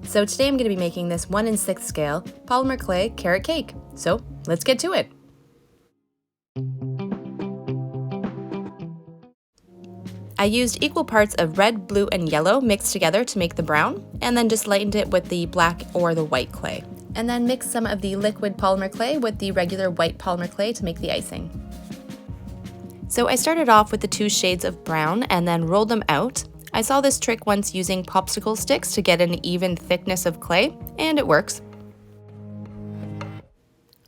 So today I'm going to be making this 1/6 scale polymer clay carrot cake. So let's get to it. I used equal parts of red, blue, and yellow mixed together to make the brown, and then just lightened it with the black or the white clay. And then mixed some of the liquid polymer clay with the regular white polymer clay to make the icing. So I started off with the 2 shades of brown and then rolled them out. I saw this trick once using popsicle sticks to get an even thickness of clay, and it works.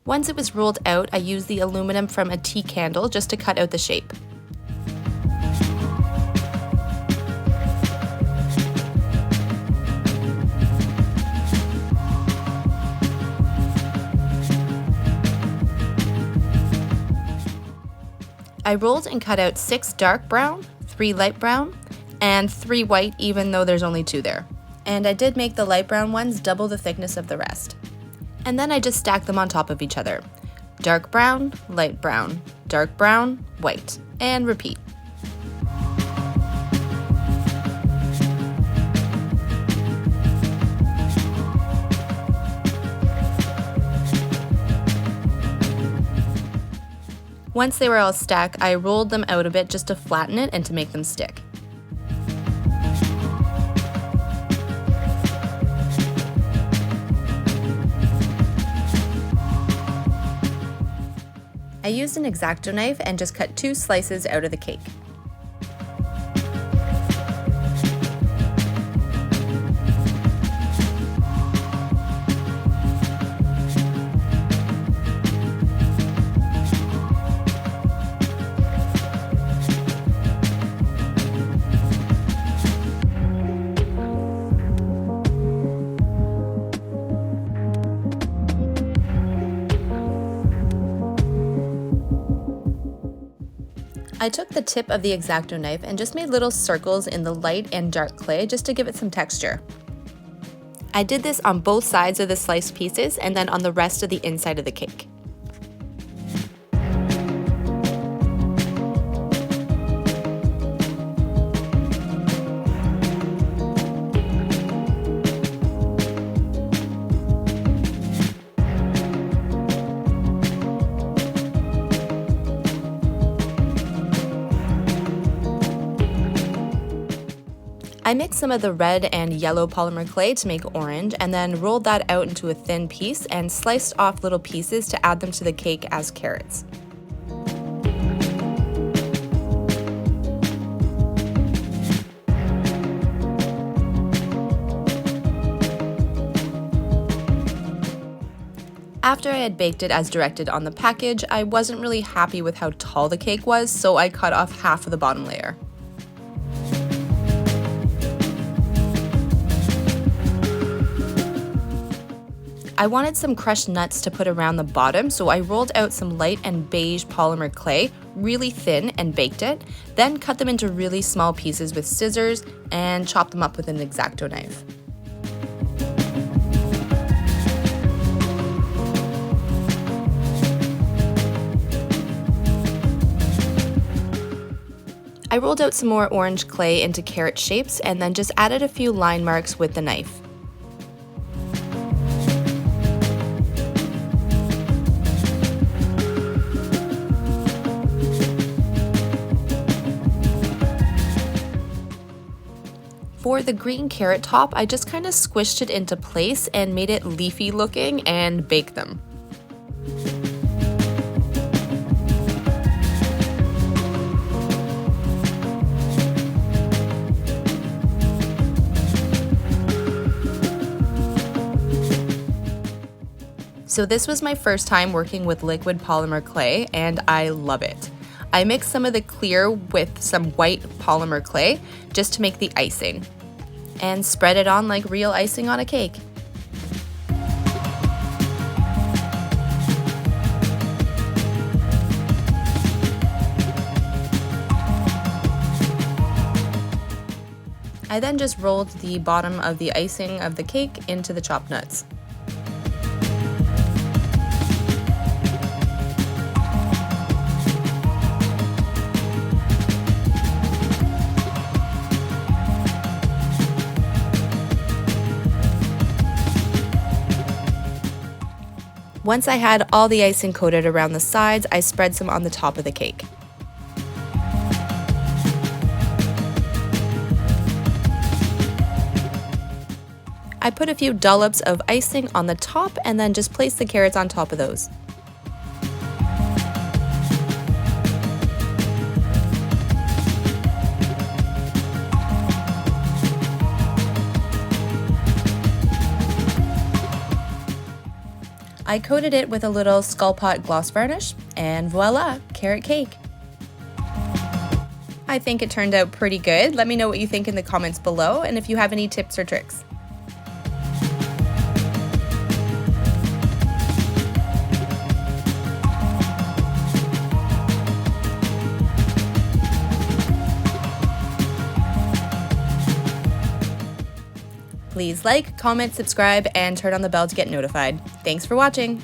Once it was rolled out, I used the aluminum from a tea candle just to cut out the shape. I rolled and cut out 6 dark brown, 3 light brown, and 3 white, even though there's only 2 there. And I did make the light brown ones double the thickness of the rest. And then I just stacked them on top of each other. Dark brown, light brown, dark brown, white, and repeat. Once they were all stacked, I rolled them out a bit just to flatten it and to make them stick. I used an X-Acto knife and just cut 2 slices out of the cake. I took the tip of the X-Acto knife and just made little circles in the light and dark clay just to give it some texture. I did this on both sides of the sliced pieces and then on the rest of the inside of the cake. I mixed some of the red and yellow polymer clay to make orange and then rolled that out into a thin piece and sliced off little pieces to add them to the cake as carrots. After I had baked it as directed on the package, I wasn't really happy with how tall the cake was, so I cut off half of the bottom layer. I wanted some crushed nuts to put around the bottom, so I rolled out some light and beige polymer clay really thin and baked it, then cut them into really small pieces with scissors and chopped them up with an X-Acto knife. I rolled out some more orange clay into carrot shapes and then just added a few line marks with the knife. For the green carrot top, I just kind of squished it into place and made it leafy looking and baked them. So this was my first time working with liquid polymer clay and I love it. I mixed some of the clear with some white polymer clay just to make the icing and spread it on like real icing on a cake. I then just rolled the bottom of the icing of the cake into the chopped nuts. Once I had all the icing coated around the sides, I spread some on the top of the cake. I put a few dollops of icing on the top and then just placed the carrots on top of those. I coated it with a little Skull Pot gloss varnish, and voila, carrot cake. I think it turned out pretty good. Let me know what you think in the comments below, and if you have any tips or tricks. Please like, comment, subscribe, and turn on the bell to get notified. Thanks for watching!